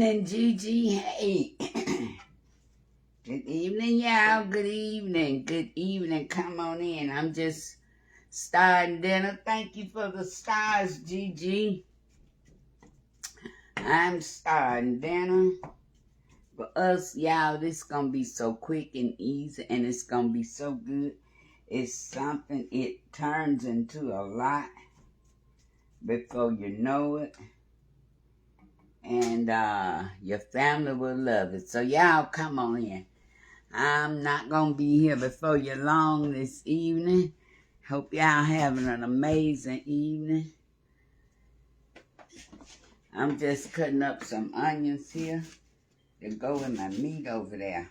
evening, Gigi. Hey. Good evening, y'all. Good evening. Good evening. Come on in. I'm just starting dinner. Thank you for the stars, Gigi. I'm starting dinner. For us, y'all, this gonna be so quick and easy, and it's gonna be so good. It's something, it turns into a lot before you know it. And your family will love it. So y'all come on in. I'm not going to be here before you long this evening. Hope y'all having an amazing evening. I'm just cutting up some onions here to go with my meat over there.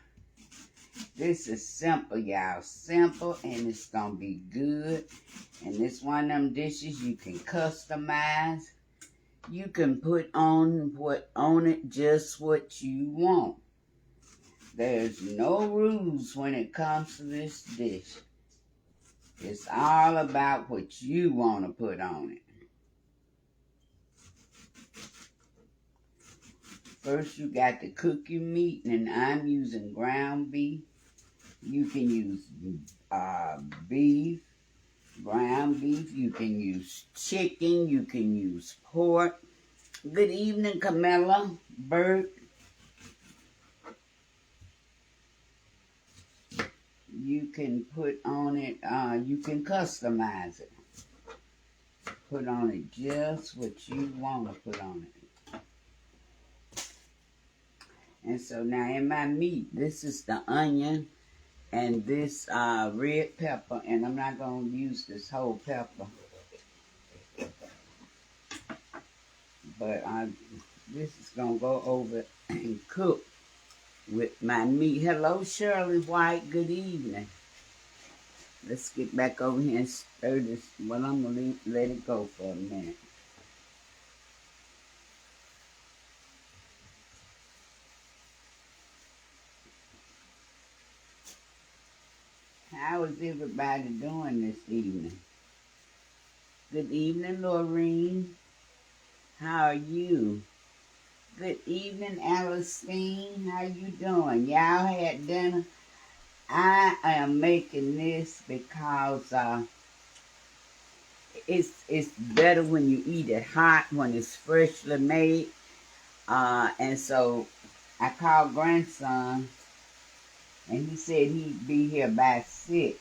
This is simple, y'all. Simple, and it's going to be good. And it's one of them dishes you can customize. You can put on it just what you want. There's no rules when it comes to this dish. It's all about what you want to put on it. First, you got to cook your meat, and I'm using ground beef. You can use beef, ground beef. You can use chicken. You can use pork. Good evening, Camilla, Bert. You can put on it, you can customize it. Put on it just what you want to put on it. And so now in my meat, this is the onion and this red pepper. And I'm not going to use this whole pepper. But this is going to go over and cook with my meat. Hello, Shirley White. Good evening. Let's get back over here and stir this. Well, I'm going to let it go for a minute. How is everybody doing this evening? Good evening, Laureen. How are you? Good evening, Alistine. How you doing? Y'all had dinner? I am making this because it's better when you eat it hot, when it's freshly made. And so I called grandson, and he said he'd be here by 6,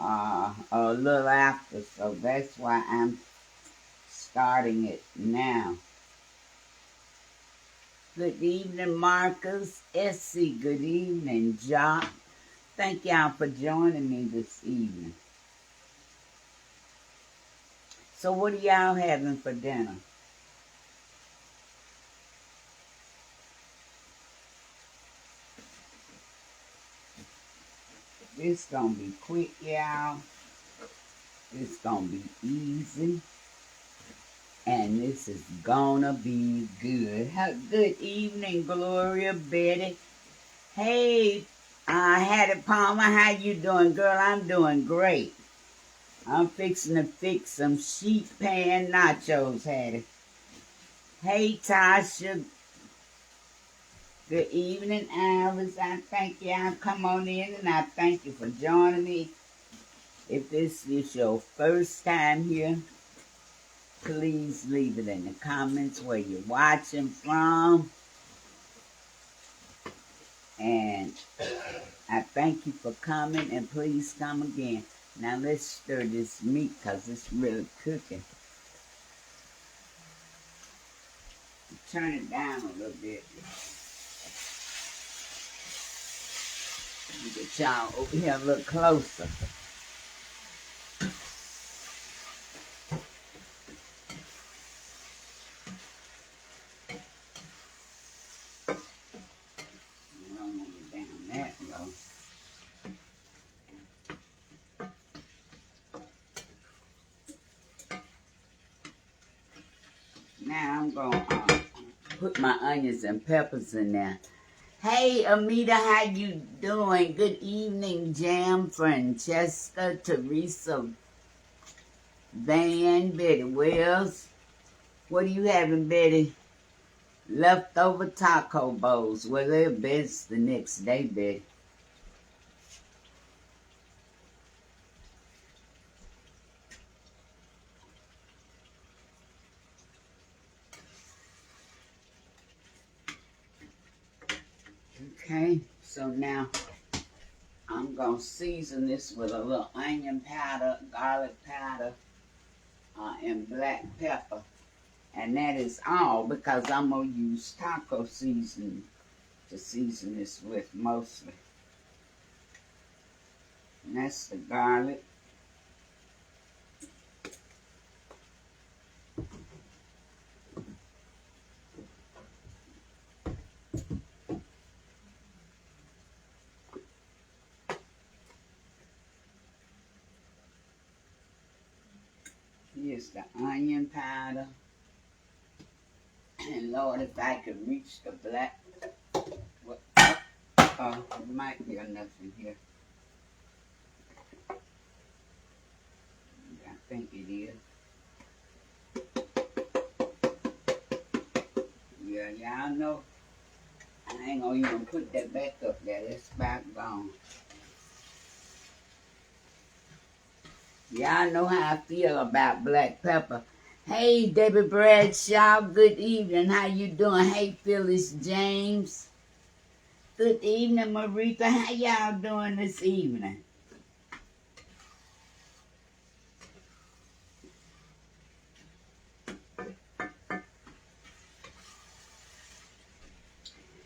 or a little after. So that's why I'm starting it now. Good evening, Marcus. Essie, good evening, Jock. Thank y'all for joining me this evening. So what are y'all having for dinner? This gonna be quick, y'all. It's gonna be easy. And this is gonna be good. Good evening, Gloria, Betty. Hey, Hattie Palmer, how you doing, girl? I'm doing great. I'm fixing to fix some sheet pan nachos, Hattie. Hey, Tasha. Good evening, Iris. I thank y'all. Come on in, and I thank you for joining me. If this is your first time here, please leave it in the comments where you're watching from. And I thank you for coming, and please come again. Now let's stir this meat because it's really cooking. Turn it down a little bit. Get y'all over here a little closer. Now I'm going to put my onions and peppers in there. Hey, Amita, how you doing? Good evening, Jam, Francesca, Teresa, Van, Betty Wells. What are you having, Betty? Leftover taco bowls. Well, they're best the next day, bet. Okay, so now I'm going to season this with a little onion powder, garlic powder, and black pepper. And that is all because I'm going to use taco seasoning to season this with mostly. And that's the garlic. Here's the onion powder. And Lord, if I could reach the black, what, there might be enough in here. I think it is. Yeah, y'all know. I ain't gonna even put that back up there. That's about gone. Y'all know how I feel about black pepper. Hey, Debbie Bradshaw, good evening. How you doing? Hey, Phyllis James. Good evening, Marita. How y'all doing this evening?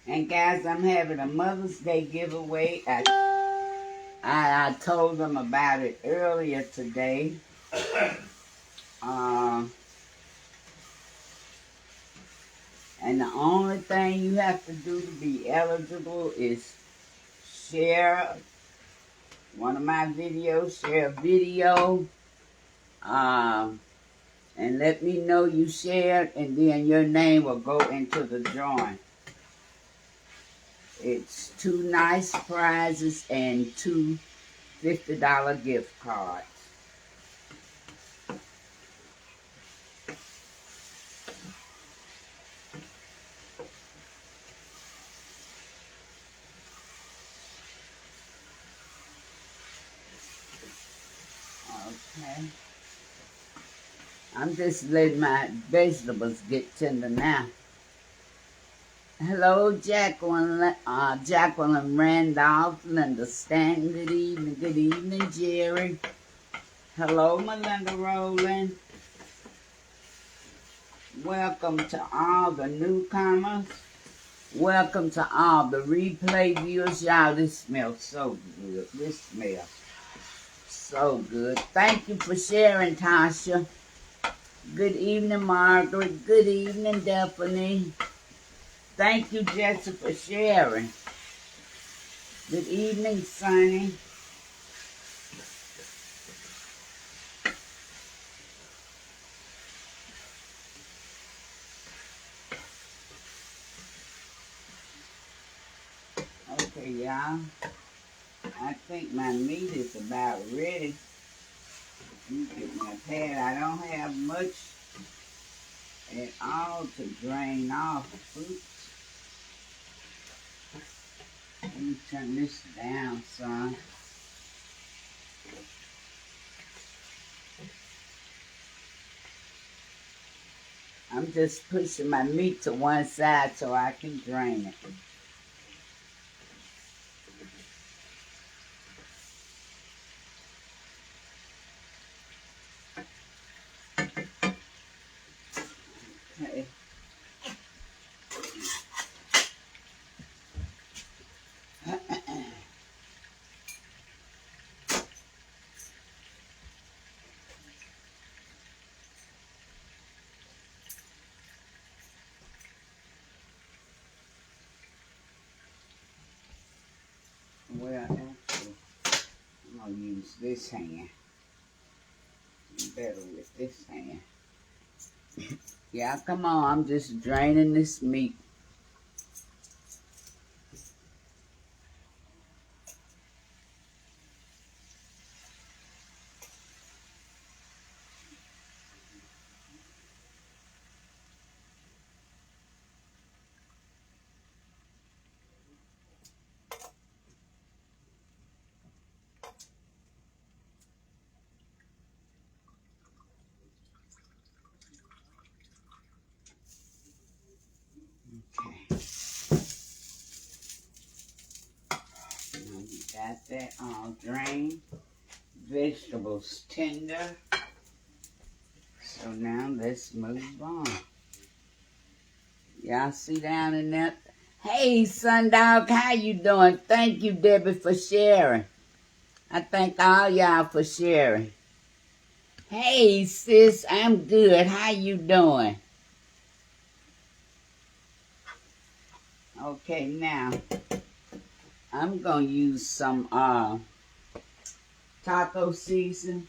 And guys, I'm having a Mother's Day giveaway. I told them about it earlier today. And the only thing you have to do to be eligible is share one of my videos, share a video, and let me know you shared, and then your name will go into the drawing. It's 2 nice prizes and 2 $50 gift cards. Okay. I'm just letting my vegetables get tender now. Hello, Jacqueline Randolph, Linda Stanton. Good evening, Jerry. Hello, Melinda Rowland. Welcome to all the newcomers. Welcome to all the replay viewers. Y'all, this smells so good. This smells so good. Thank you for sharing, Tasha. Good evening, Margaret. Good evening, Daphne. Thank you, Jessica, for sharing. Good evening, Sonny. Okay, y'all. I think my meat is about ready. Let me get my pad. I don't have much at all to drain off. Oops. Let me turn this down, son. I'm just pushing my meat to one side so I can drain it. Okay. Well, actually, I'm going to use this hand. Better with this hand. Yeah, come on. I'm just draining this meat. Got that all drained. Vegetables tender. So now let's move on. Y'all see down in that? Hey, Sundog, how you doing? Thank you, Debbie, for sharing. I thank all y'all for sharing. Hey, sis, I'm good. How you doing? Okay, now, I'm going to use some taco season.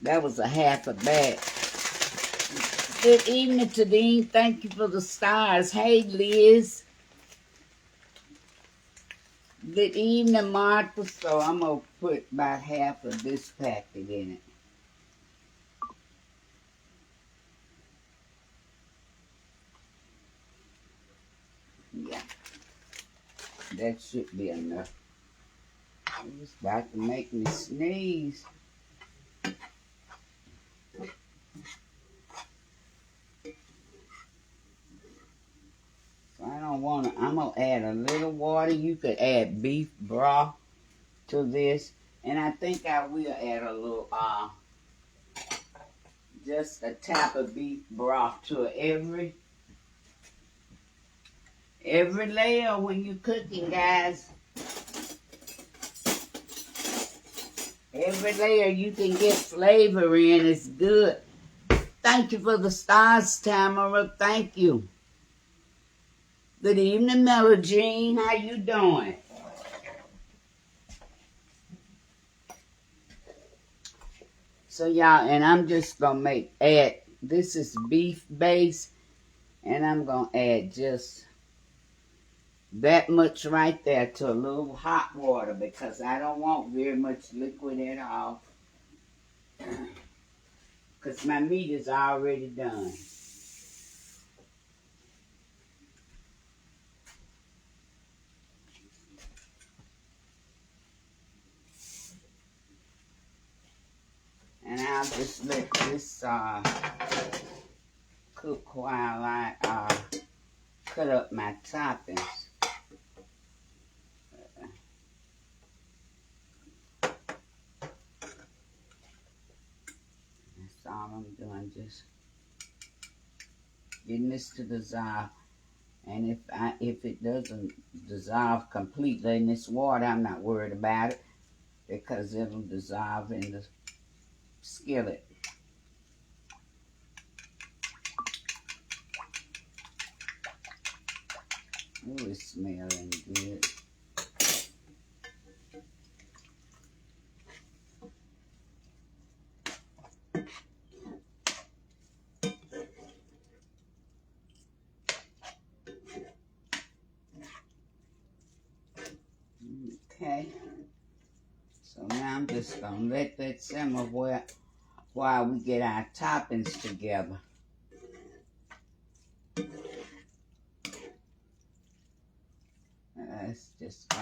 That was a half a bag. Good evening, Tadine. Thank you for the stars. Hey, Liz. Good evening, Martha. So I'm going to put about half of this packet in it. Yeah, that should be enough. It's about to make me sneeze. So I don't want to, I'm going to add a little water. You could add beef broth to this. And I think I will add a little, just a tap of beef broth to it. Every layer when you're cooking, guys. Every layer you can get flavor in. It's good. Thank you for the stars, Tamara. Thank you. Good evening, Melodine. How you doing? So y'all, and I'm just gonna add, this is beef base, and I'm gonna add just that much right there to a little hot water because I don't want very much liquid at all. Because my meat is already done. And I'll just let this cook while I cut up my toppings. That's all I'm doing, just getting this to dissolve. And if it doesn't dissolve completely in this water, I'm not worried about it because it'll dissolve in the skillet. Ooh, it's smelling good. Okay. So now I'm just going to let that simmer while we get our toppings together. Let's just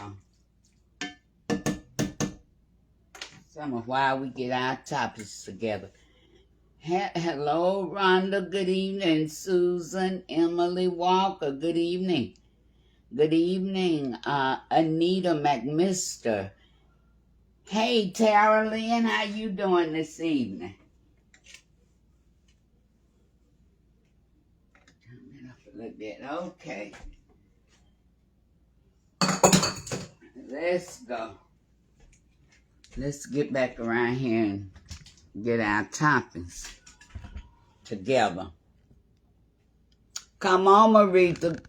simmer while we get our toppings together. Hello, Rhonda. Good evening. Susan, Emily Walker. Good evening. Good evening, Anita McMister. Hey, Tara Lynn, how you doing this evening? Turn it up a little bit. Okay. Let's go. Let's get back around here and get our toppings together. Come on, Marita.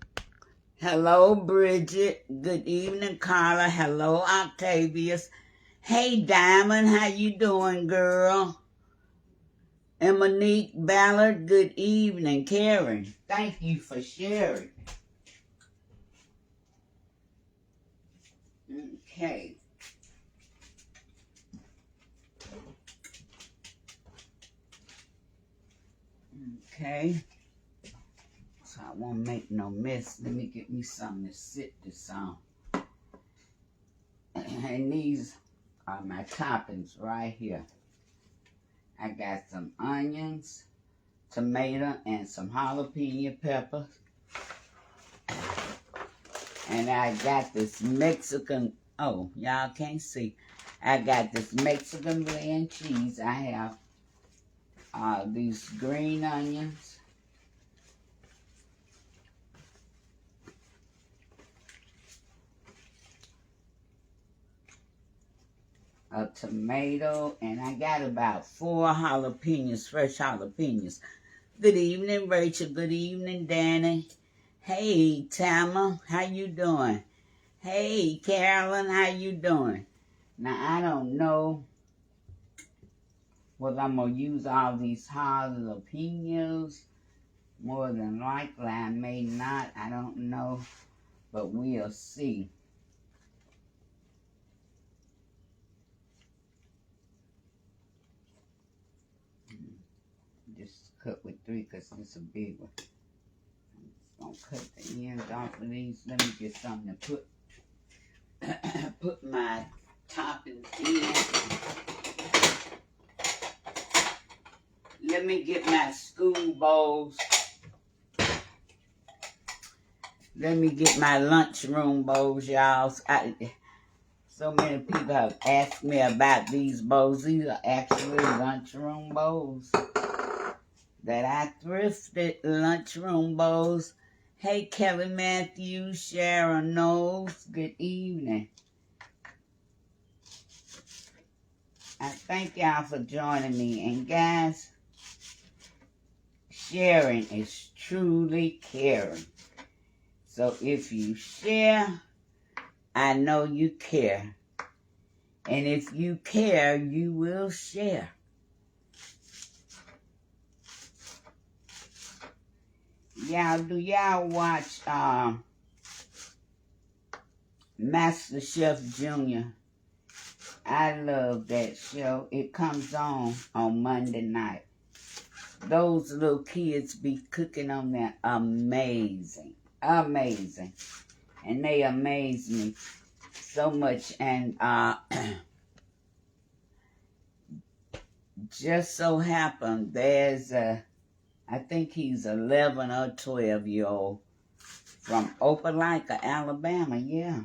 Hello, Bridget. Good evening, Carla. Hello, Octavius. Hey, Diamond, how you doing, girl? And Monique Ballard, good evening. Karen, thank you for sharing. Okay. Okay. So I won't make no mess. Let me get me something to sit this on. And these are my toppings right here. I got some onions, tomato, and some jalapeno peppers. And I got this Mexican, oh, y'all can't see. I got this Mexican blend cheese. I have these green onions. A tomato, and I got about 4 jalapenos, fresh jalapenos. Good evening, Rachel. Good evening, Danny. Hey, Tama, how you doing? Hey, Carolyn, how you doing? Now, I don't know whether I'm going to use all these jalapenos. More than likely, I may not. I don't know, but we'll see. Just cut with 3 because it's a big one. I'm just going to cut the ends off of these. Let me get something to put my toppings in. Let me get my school bowls. Let me get my lunchroom bowls, y'all. So many people have asked me about these bowls. These are actually lunchroom bowls that I thrifted. Lunchroom bowls. Hey, Kelly Matthews, Sharon Knowles. Good evening. I thank y'all for joining me. And guys, sharing is truly caring. So if you share, I know you care. And if you care, you will share. Y'all, do y'all watch Master Chef Junior? I love that show. It comes on Monday night. Those little kids be cooking on there. Amazing. Amazing. And they amaze me so much. And just so happened there's I think he's 11 or 12-year-old from Opelika, Alabama, yeah.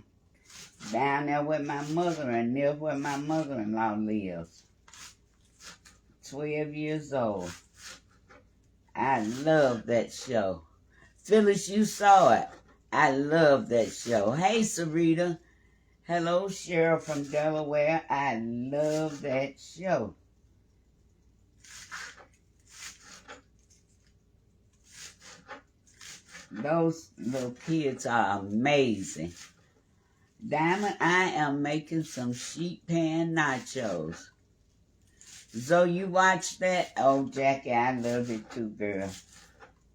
Down there with my mother and near where my mother-in-law lives. 12 years old. I love that show. Phyllis, you saw it. I love that show. Hey, Sarita. Hello, Cheryl from Delaware. I love that show. Those little kids are amazing. Diamond, I am making some sheet pan nachos. Zoe, you watch that? Oh, Jackie, I love it too, girl.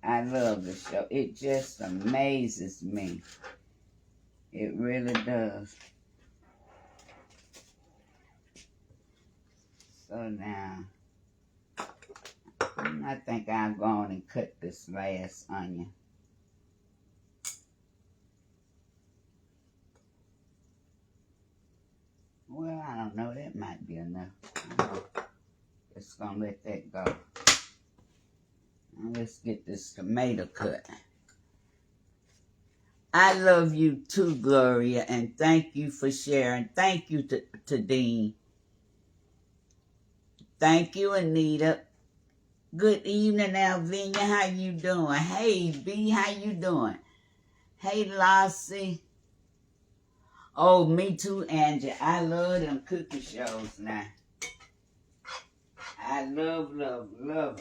I love the show. It just amazes me. It really does. So now, I think I'll go on and cut this last onion. Well, I don't know. That might be enough. Just gonna let that go. Now let's get this tomato cut. I love you too, Gloria, and thank you for sharing. Thank you to Dean. Thank you, Anita. Good evening, Alvinia. How you doing? Hey, B, how you doing? Hey, Lassie. Oh, me too, Angie. I love them cookie shows now. I love them.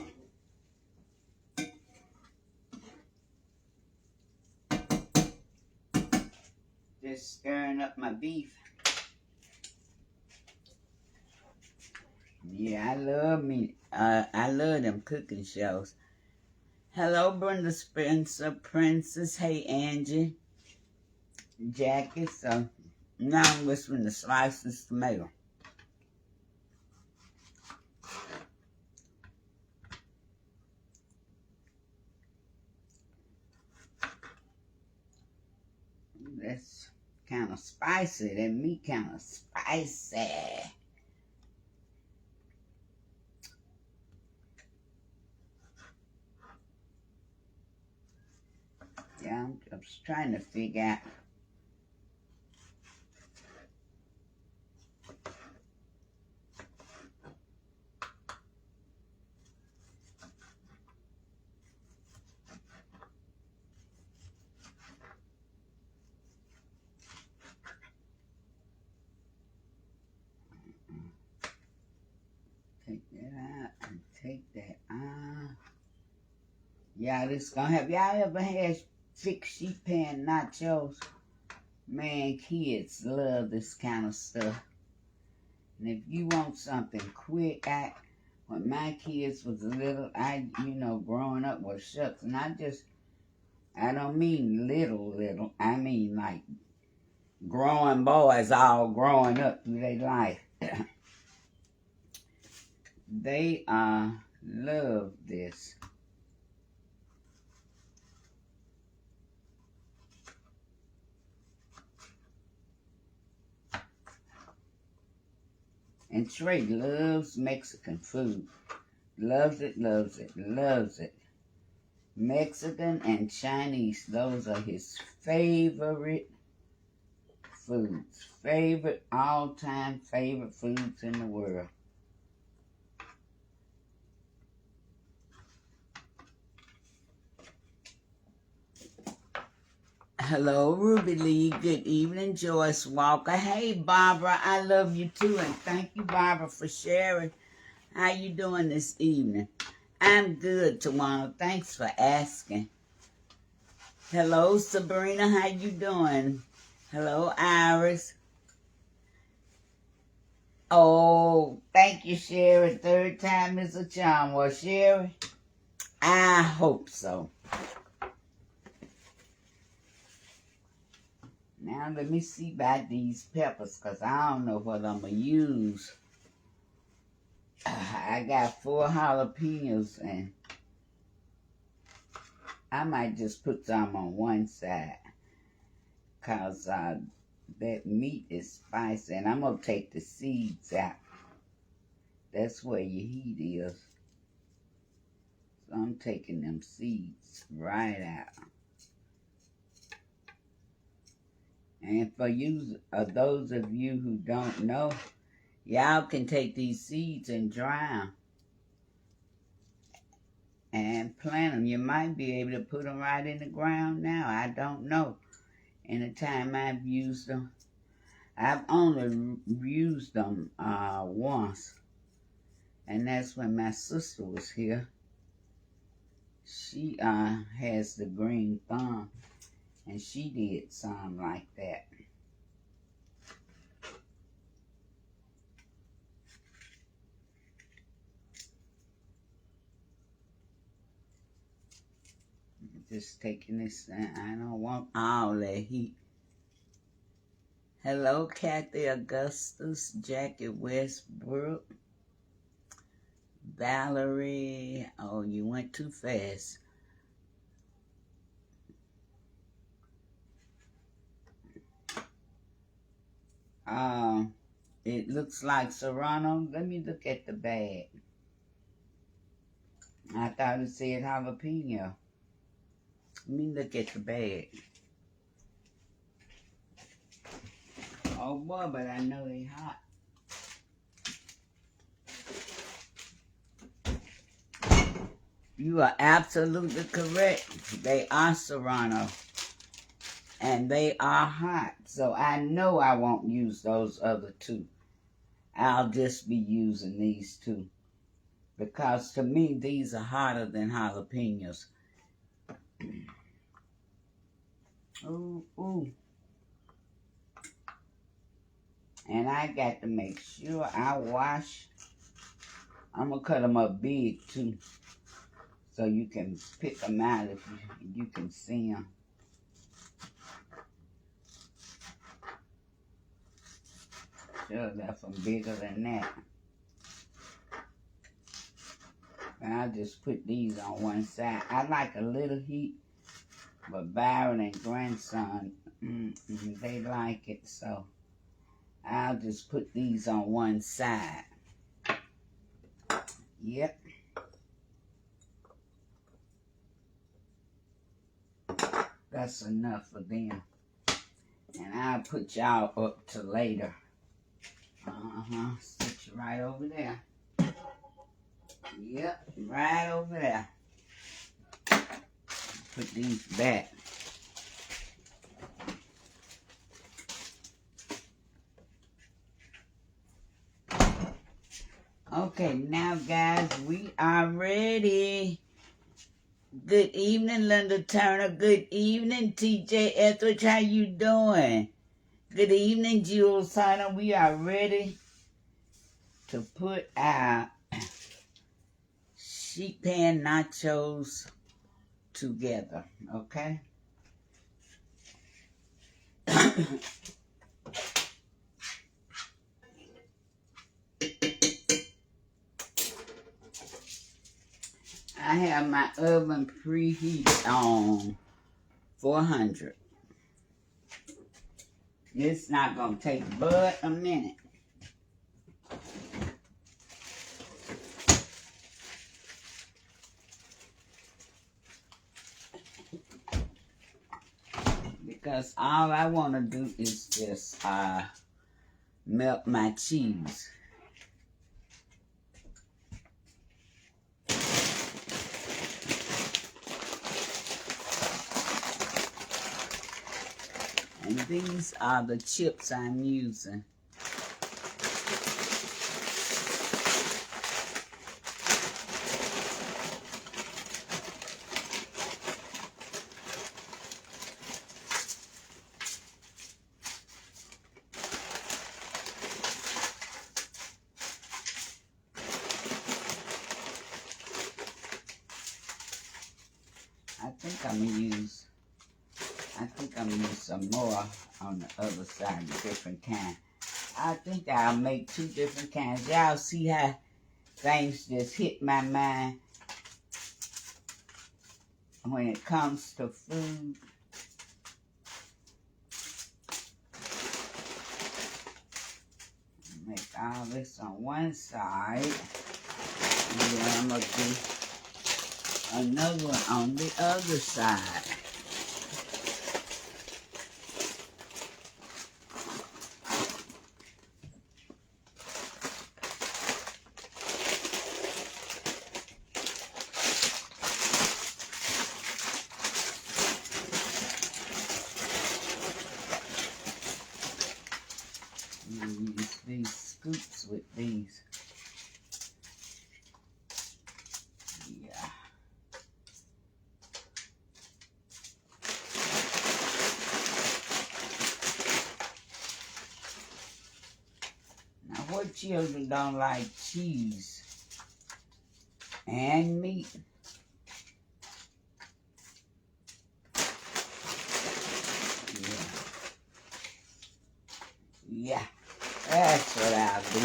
Just stirring up my beef. Yeah, I love them cooking shows. Hello, Brenda Spencer, Princess. Hey, Angie. Jackie. So now I'm whispering to slice this tomato. That's kind of spicy. That meat kind of spicy. Yeah, I'm just trying to figure out. Take that out and take that out. Yeah, this gonna have y'all ever had fixed sheet pan nachos? Man, kids love this kind of stuff. And if you want something quick, when my kids was little, growing up with shucks, and I don't mean little, I mean like growing boys all growing up through their life. They love this. And Trey loves Mexican food. Loves it, loves it, loves it. Mexican and Chinese, those are his favorite foods. All-time favorite foods in the world. Hello, Ruby Lee. Good evening, Joyce Walker. Hey, Barbara. I love you too, and thank you, Barbara, for sharing. How you doing this evening? I'm good, Tawana. Thanks for asking. Hello, Sabrina. How you doing? Hello, Iris. Oh, thank you, Sherry. Third time is a charm. Well, Sherry, I hope so. Now let me see about these peppers, because I don't know what I'm going to use. I got 4 jalapenos, and I might just put some on one side, because that meat is spicy, and I'm going to take the seeds out. That's where your heat is. So I'm taking them seeds right out. And for you, those of you who don't know, y'all can take these seeds and dry them and plant them. You might be able to put them right in the ground now. I don't know. In the time I've used them, I've only used them once. And that's when my sister was here. She has the green thumb, and she did some like that. Just taking this, I don't want all that heat. Hello, Kathy Augustus, Jackie Westbrook, Valerie. Oh, you went too fast. It looks like Serrano. Let me look at the bag. I thought it said jalapeno. Let me look at the bag. Oh boy, but I know they hot. You are absolutely correct. They are Serrano. And they are hot. So I know I won't use those other two. I'll just be using these two. Because to me, these are hotter than jalapenos. Ooh, ooh. And I got to make sure I wash. I'm going to cut them up big too. So you can pick them out if you can see them. Sure, that's some bigger than that. And I'll just put these on one side. I like a little heat, but Byron and grandson, they like it, so I'll just put these on one side. Yep. That's enough for them. And I'll put y'all up to later. Sit you right over there. Yep, right over there. Put these back. Okay, now guys, we are ready. Good evening, Linda Turner. Good evening, TJ Etheridge. How you doing? Good evening, Jules Turner. We are ready to put our sheet pan nachos together, okay? I have my oven preheated on 400. It's not going to take but a minute. Because all I want to do is just melt my cheese. And these are the chips I'm using. I think I'm gonna use some more on the other side, a different kind. I think I'll make 2 different kinds. Y'all see how things just hit my mind when it comes to food. Make all this on one side, and then I'm gonna do another one on the other side. Use these scoops with these. Yeah. Now, what children don't like cheese and meat? Yeah, that's what I'll do.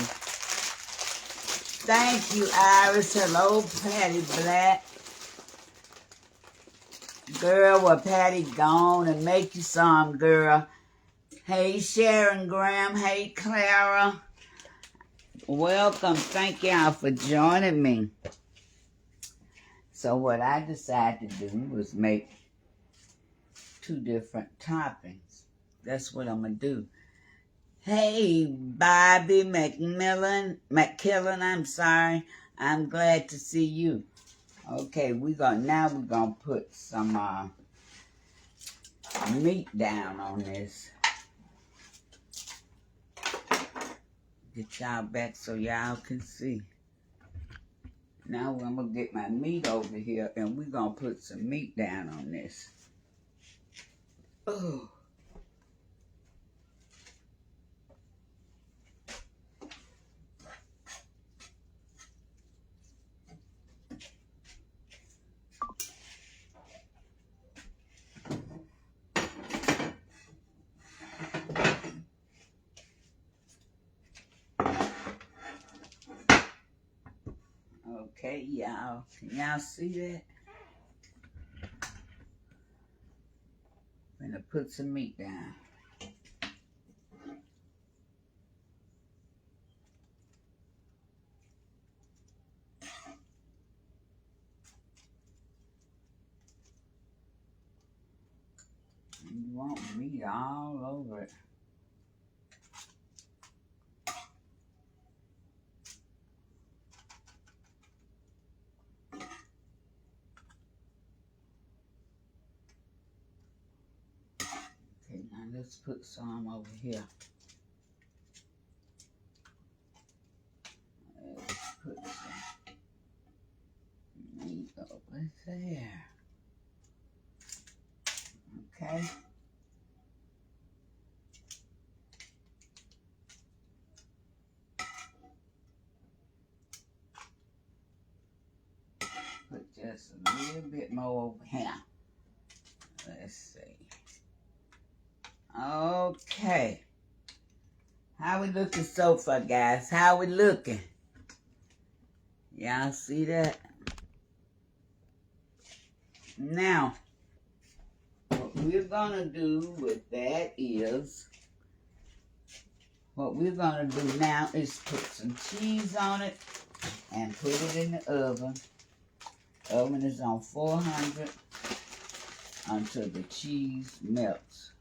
Thank you, Iris. Hello, Patty Black. Girl, well, Patty gone and make you some, girl. Hey, Sharon Graham. Hey, Clara. Welcome. Thank y'all for joining me. So what I decided to do was make 2 different toppings. That's what I'm going to do. Hey, Bobby McKillen, I'm sorry. I'm glad to see you. Okay, we're gonna put some meat down on this. Get y'all back so y'all can see. Now I'm gonna get my meat over here and we're gonna put some meat down on this. Oh. Okay, y'all. Can y'all see that? I'm gonna put some meat down. want meat all over it. Okay, now let's put some over here. Let's put some meat over there. Okay. Put just a little bit more over here. Let's see. Okay. How we looking so far, guys? How we looking? Y'all see that? Now, what we're gonna do with that is, what we're gonna do now is put some cheese on it and put it in the oven. Oven is on 400 until the cheese melts.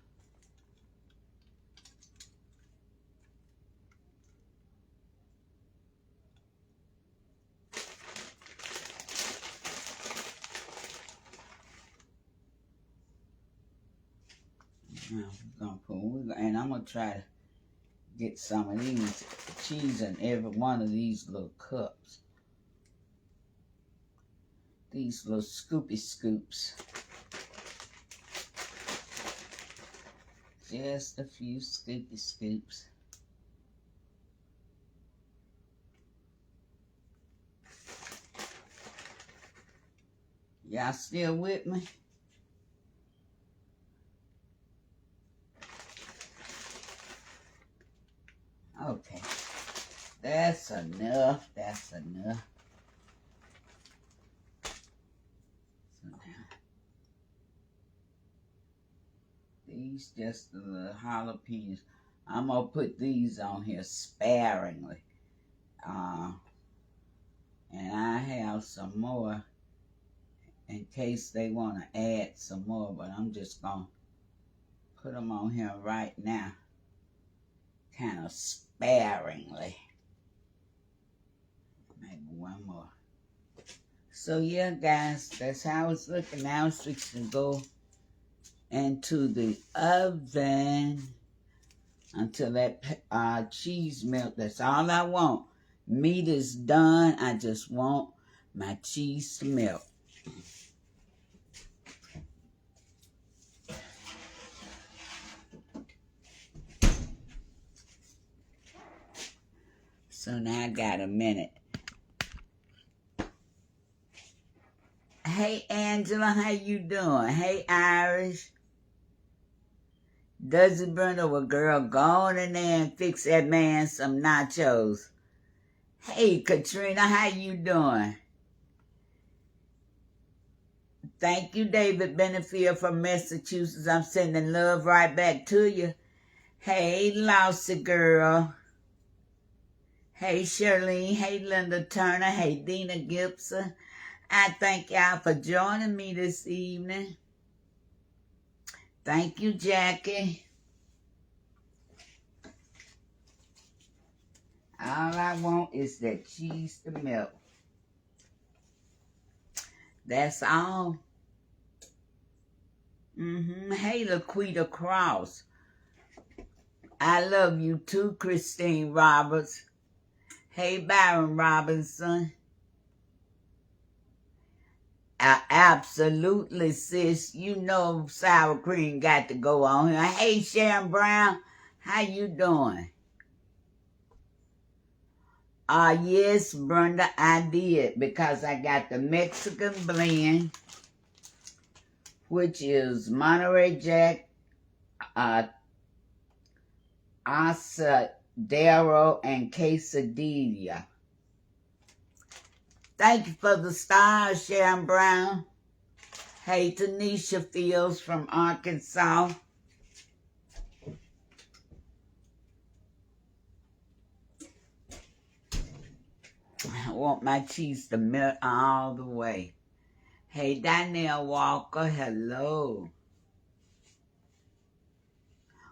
Now we're gonna put, and I'm gonna try to get some of these cheese in every one of these little cups. These little scoopy scoops. Just a few scoopy scoops. Y'all still with me? Okay. That's enough. That's enough. So now, these just the little jalapenos. I'm going to put these on here sparingly. And I have some more in case they want to add some more, but I'm just going to put them on here right now, kind of sparingly. Maybe one more. So yeah, guys, that's how it's looking. Now it's fixing to go into the oven until that cheese melt. That's all I want. Meat is done. I just want my cheese to melt. So now I got a minute. Hey, Angela, how you doing? Hey, Irish. Does it burn over, girl? Go on in there and fix that man some nachos. Hey, Katrina, how you doing? Thank you, David Benefield from Massachusetts. I'm sending love right back to you. Hey, Lousy girl. Hey, Shirley. Hey, Linda Turner. Hey, Dina Gibson. I thank y'all for joining me this evening. Thank you, Jackie. All I want is that cheese to melt. That's all. Hey, Laquita Cross. I love you too, Christine Roberts. Hey, Byron Robinson. Absolutely, sis. You know sour cream got to go on here. Hey, Sharon Brown. How you doing? Yes, Brenda, I did, because I got the Mexican blend, which is Monterey Jack, Asadero, and Quesadilla. Thank you for the stars, Sharon Brown. Hey, Tanisha Fields from Arkansas. I want my cheese to melt all the way. Hey, Danielle Walker, hello.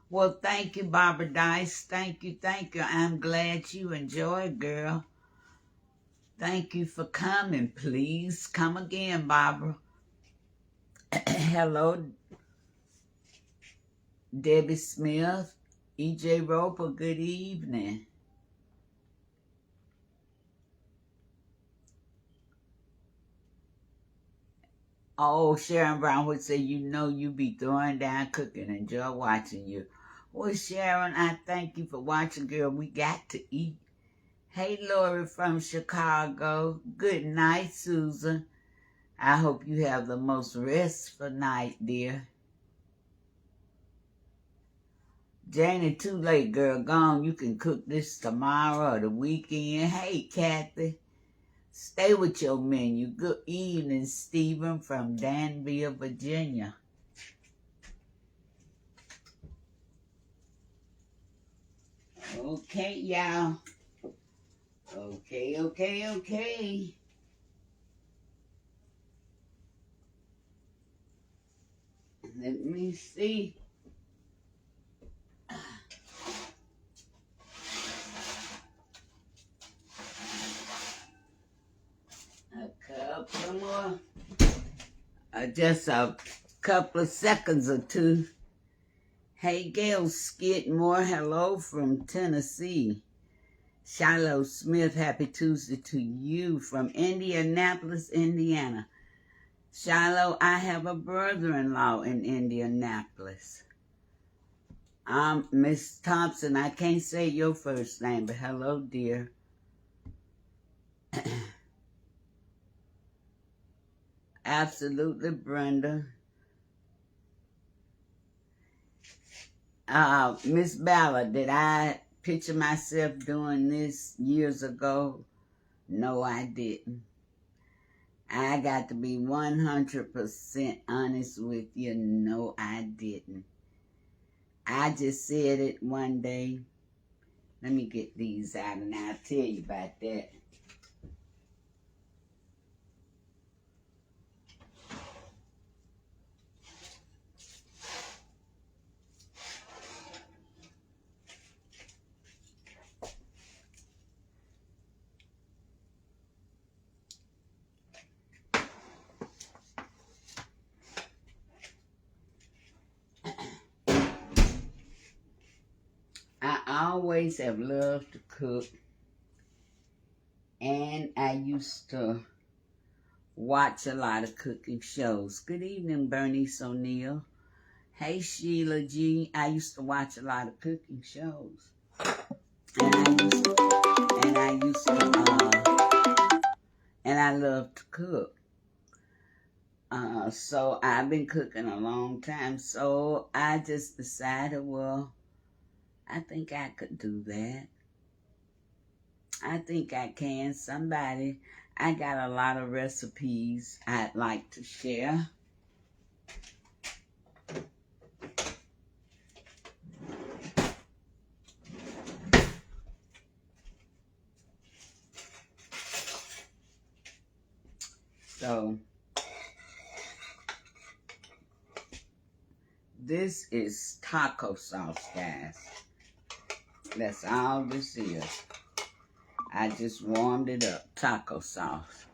Well, thank you, Barbara Dice. Thank you, thank you. I'm glad you enjoyed, girl. Thank you for coming. Please come again, Barbara. Hello, Debbie Smith. E.J. Roper, good evening. Oh, Sharon Brown would say, you know you be throwing down cooking. Enjoy watching you. Well, Sharon, I thank you for watching, girl. We got to eat. Hey, Lori from Chicago. Good night, Susan. I hope you have the most restful night, dear. Janie, too late, girl. Gone. You can cook this tomorrow or the weekend. Hey, Kathy. Stay with your menu. Good evening, Stephen from Danville, Virginia. Okay, y'all. Okay. Let me see. A couple more. Just a couple of seconds or two. Hey, Gail Skidmore, hello from Tennessee. Shiloh Smith, happy Tuesday to you from Indianapolis, Indiana. Shiloh, I have a brother-in-law in Indianapolis. Miss Thompson, I can't say your first name, but hello, dear. Absolutely, Brenda. Miss Ballard, did I picture myself doing this years ago? No, I didn't. I got to be 100% honest with you. No, I didn't. I just said it one day. Let me get these out and I'll tell you about that. I always have loved to cook, and I used to watch a lot of cooking shows. Good evening, Bernice O'Neill. Hey, Sheila G. I used to watch a lot of cooking shows. And I love to cook. So I've been cooking a long time. So I just decided, well, I think I could do that. I think I can. I got a lot of recipes I'd like to share. So this is taco sauce, guys. That's all this is. I just warmed it up, taco sauce.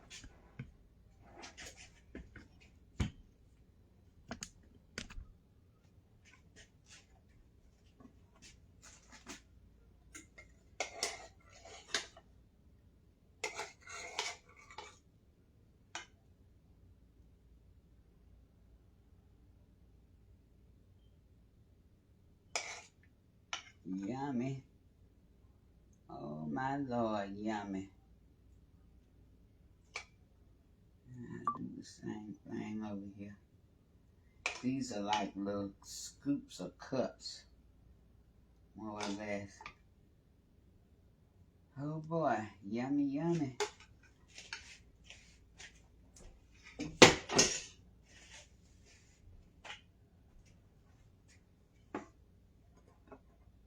Yummy. Oh my Lord, yummy. I do the same thing over here. These are like little scoops or cups, more or less. Oh boy, yummy, yummy.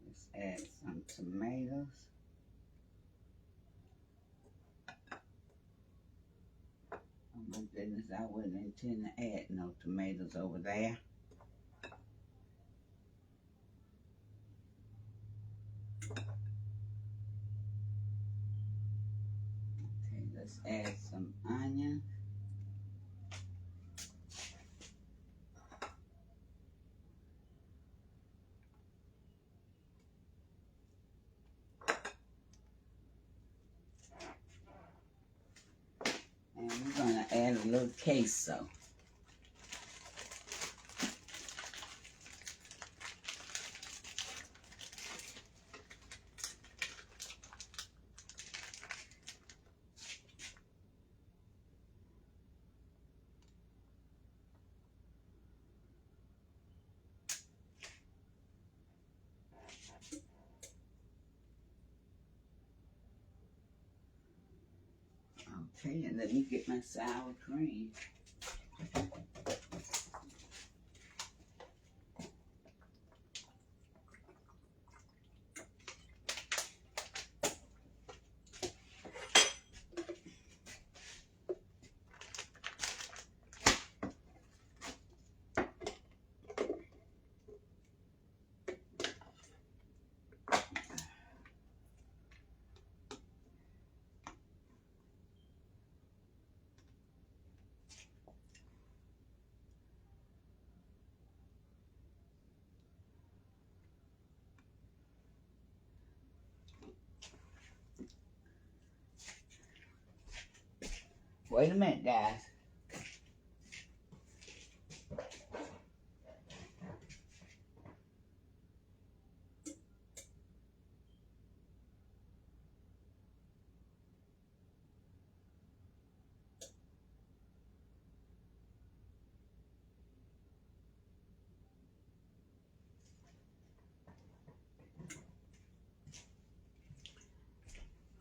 Let's add some tomatoes. Oh my goodness, I wouldn't intend to add no tomatoes over there. Let's add some onion. And we're going to add a little queso. Okay, and let me get my sour cream. Wait a minute, guys.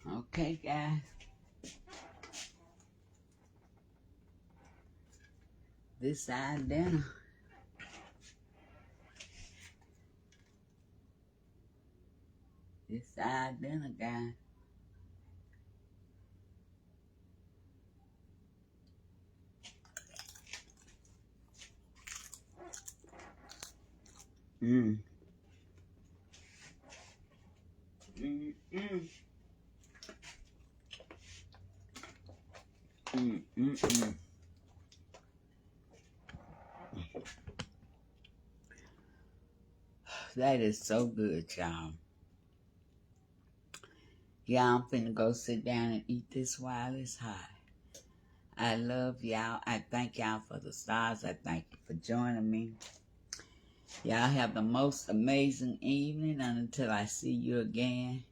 Okay, guys. This side dinner. This side dinner, guys. Mm. Mm-mm. Mm-mm-mm. That is so good, y'all. Y'all, I'm finna go sit down and eat this while it's hot. I love y'all. I thank y'all for the stars. I thank you for joining me. Y'all have the most amazing evening. And until I see you again,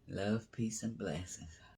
love, peace, and blessings.